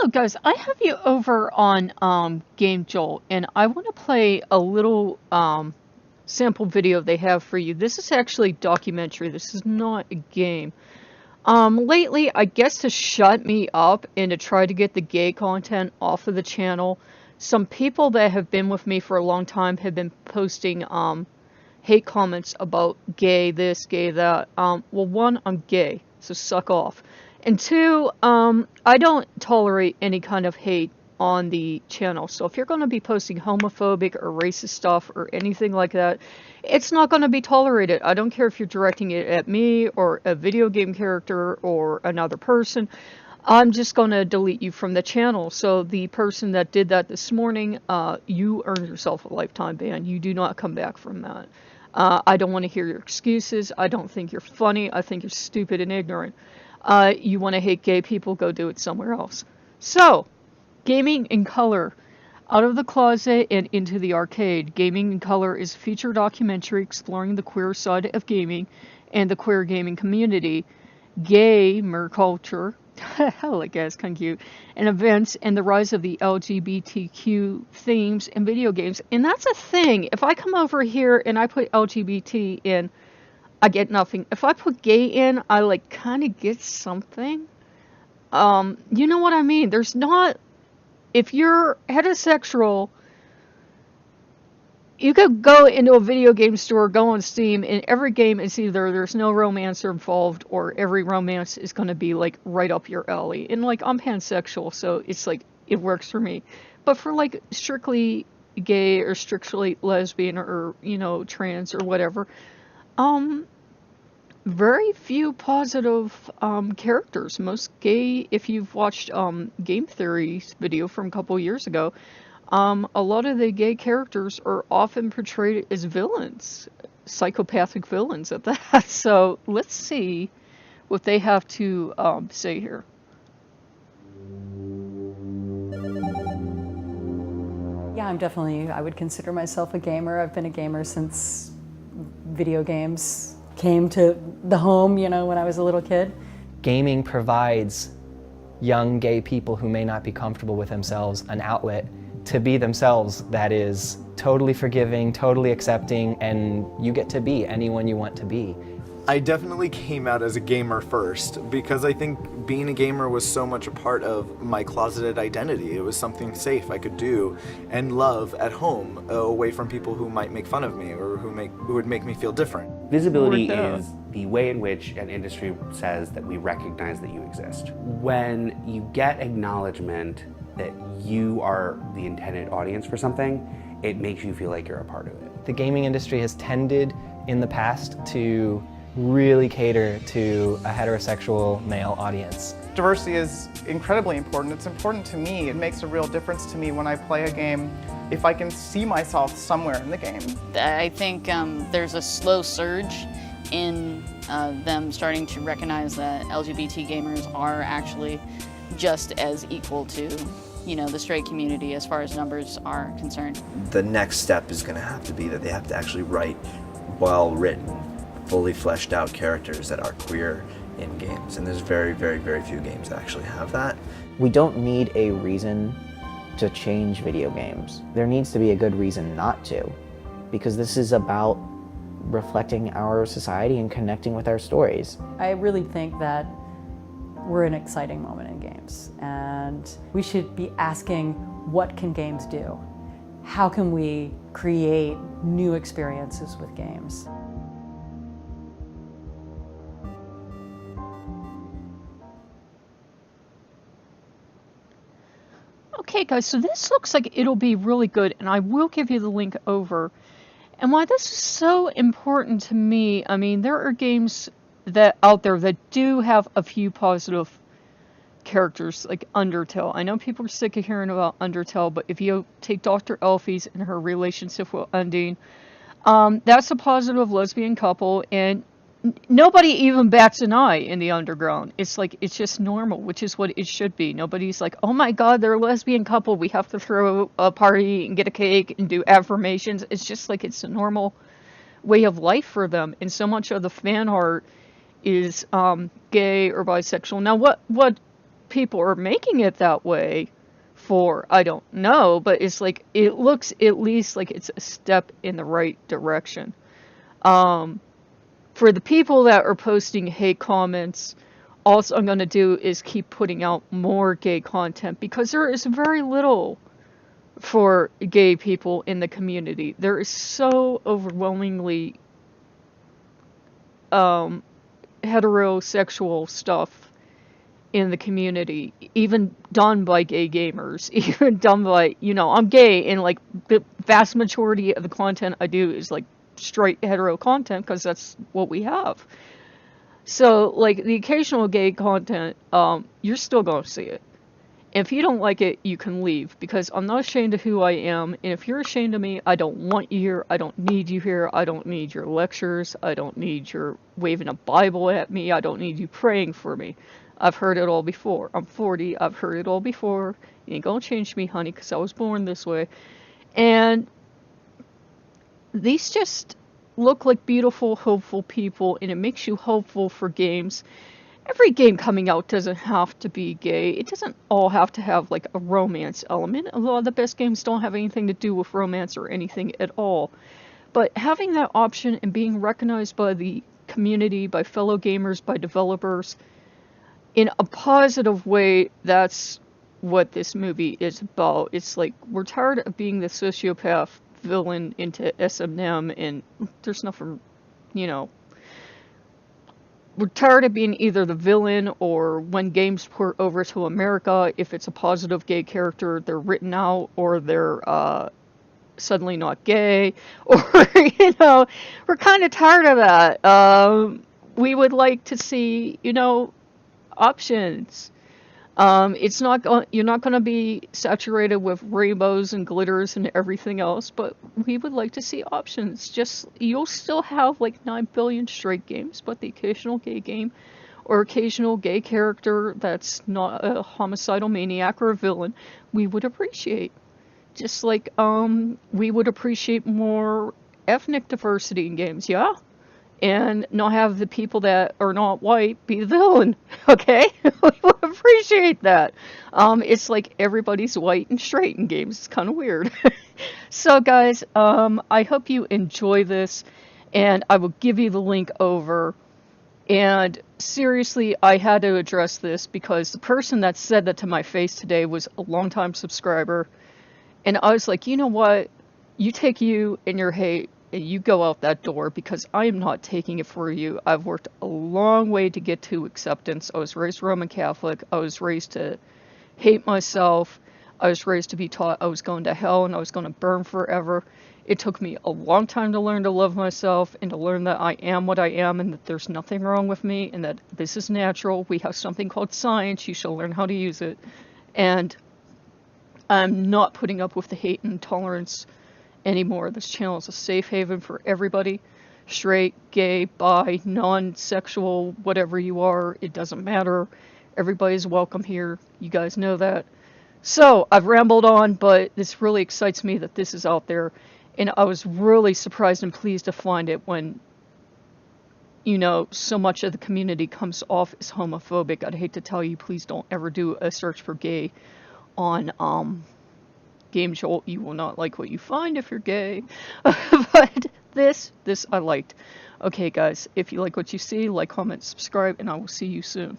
Hello guys, I have you over on Game Jolt, and I want to play a little sample video they have for you. This is actually a documentary. This is not a game. Lately, I guess to shut me up and to try to get the gay content off of the channel, some people that have been with me for a long time have been posting hate comments about gay this, gay that. Well, one, I'm gay, so suck off. And two, I don't tolerate any kind of hate on the channel. So if you're going to be posting homophobic or racist stuff or anything like that, it's not going to be tolerated. I don't care if you're directing it at me or a video game character or another person. I'm just going to delete you from the channel. So the person that did that this morning, you earned yourself a lifetime ban. You do not come back from that. I don't want to hear your excuses. I don't think you're funny. I think you're stupid and ignorant. You want to hate gay people, go do it somewhere else. So, Gaming in Color. Out of the closet and into the arcade. Gaming in Color is a feature documentary exploring the queer side of gaming and the queer gaming community, gamer culture, hell, I guess, kind of cute, and events and the rise of the LGBTQ themes in video games. And that's a thing. If I come over here and I put LGBT in, I get nothing. If I put gay in, I like kind of get something. You know what I mean? There's not, if you're heterosexual, you could go into a video game store, go on Steam, and every game is either there's no romance involved or every romance is going to be like right up your alley. And like I'm pansexual, so it's like it works for me. But for like strictly gay or strictly lesbian or you know trans or whatever, very few positive characters. Most gay, if you've watched Game Theory's video from a couple years ago, a lot of the gay characters are often portrayed as villains, psychopathic villains at that. So let's see what they have to say here. Yeah, I would consider myself a gamer. I've been a gamer since video games came to the home, you know, when I was a little kid. Gaming provides young gay people who may not be comfortable with themselves an outlet to be themselves that is totally forgiving, totally accepting, and you get to be anyone you want to be. I definitely came out as a gamer first because I think being a gamer was so much a part of my closeted identity. It was something safe I could do and love at home, away from people who might make fun of me or who would make me feel different. Visibility is the way in which an industry says that we recognize that you exist. When you get acknowledgement that you are the intended audience for something, it makes you feel like you're a part of it. The gaming industry has tended in the past to really cater to a heterosexual male audience. Diversity is incredibly important. It's important to me. It makes a real difference to me when I play a game if I can see myself somewhere in the game. I think there's a slow surge in them starting to recognize that LGBT gamers are actually just as equal to, you know, the straight community as far as numbers are concerned. The next step is going to have to be that they have to actually write well-written, fully fleshed out characters that are queer in games. And there's very, very, very few games that actually have that. We don't need a reason to change video games. There needs to be a good reason not to, because this is about reflecting our society and connecting with our stories. I really think that we're in an exciting moment in games, and we should be asking, what can games do? How can we create new experiences with games? Okay guys, so this looks like it'll be really good, and I will give you the link over. And why this is so important to me, I mean, there are games that out there that do have a few positive characters, like Undertale. I know people are sick of hearing about Undertale, but if you take Dr. Elfie's and her relationship with Undine, that's a positive lesbian couple, and nobody even bats an eye in the underground. It's like, it's just normal, which is what it should be. Nobody's like, oh my god, they're a lesbian couple, we have to throw a party and get a cake and do affirmations. It's just like, it's a normal way of life for them. And so much of the fan art is gay or bisexual. Now what people are making it that way for, I don't know, but it's like, it looks at least like it's a step in the right direction. For the people that are posting hate comments, all I'm going to do is keep putting out more gay content, because there is very little for gay people in the community. There is so overwhelmingly heterosexual stuff in the community, even done by gay gamers, even done by, I'm gay, and like the vast majority of the content I do is like straight hetero content, because that's what we have. So like the occasional gay content, you're still going to see it. If you don't like it, you can leave, because I'm not ashamed of who I am, and if you're ashamed of me, I don't want you here, I don't need you here, I don't need your lectures, I don't need your waving a Bible at me, I don't need you praying for me. I've heard it all before. I'm 40, I've heard it all before. You ain't gonna change me, honey, because I was born this way. And these just look like beautiful, hopeful people, and it makes you hopeful for games. Every game coming out doesn't have to be gay. It doesn't all have to have like a romance element. A lot of the best games don't have anything to do with romance or anything at all. But having that option and being recognized by the community, by fellow gamers, by developers, in a positive way, that's what this movie is about. It's like, we're tired of being the sociopath villain into S&M, and there's nothing, we're tired of being either the villain, or when games port over to America, if it's a positive gay character, they're written out, or they're suddenly not gay, or, we're kind of tired of that. We would like to see, options. It's not you're not going to be saturated with rainbows and glitters and everything else, but we would like to see options. Just, you'll still have like 9 billion straight games, but the occasional gay game or occasional gay character that's not a homicidal maniac or a villain, we would appreciate. Just like we would appreciate more ethnic diversity in games, yeah? And not have the people that are not white be the villain, okay? We would appreciate that. It's like everybody's white and straight in games. It's kind of weird. So guys, I hope you enjoy this, and I will give you the link over. And seriously, I had to address this because the person that said that to my face today was a longtime subscriber. And I was like, you know what? You take you and your hate, and you go out that door, because I am not taking it for you. I've worked a long way to get to acceptance. I was raised Roman Catholic. I was raised to hate myself. I was raised to be taught I was going to hell and I was going to burn forever. It took me a long time to learn to love myself and to learn that I am what I am, and that there's nothing wrong with me, and that this is natural. We have something called science. You shall learn how to use it. And I'm not putting up with the hate and intolerance anymore. This channel is a safe haven for everybody. Straight, gay, bi, non-sexual, whatever you are, it doesn't matter. Everybody's welcome here. You guys know that. So, I've rambled on, but this really excites me that this is out there. And I was really surprised and pleased to find it when, so much of the community comes off as homophobic. I'd hate to tell you, please don't ever do a search for gay on, Game Jolt. You will not like what you find if you're gay. But this I liked. Okay guys, if you like what you see, like, comment, subscribe, and I will see you soon.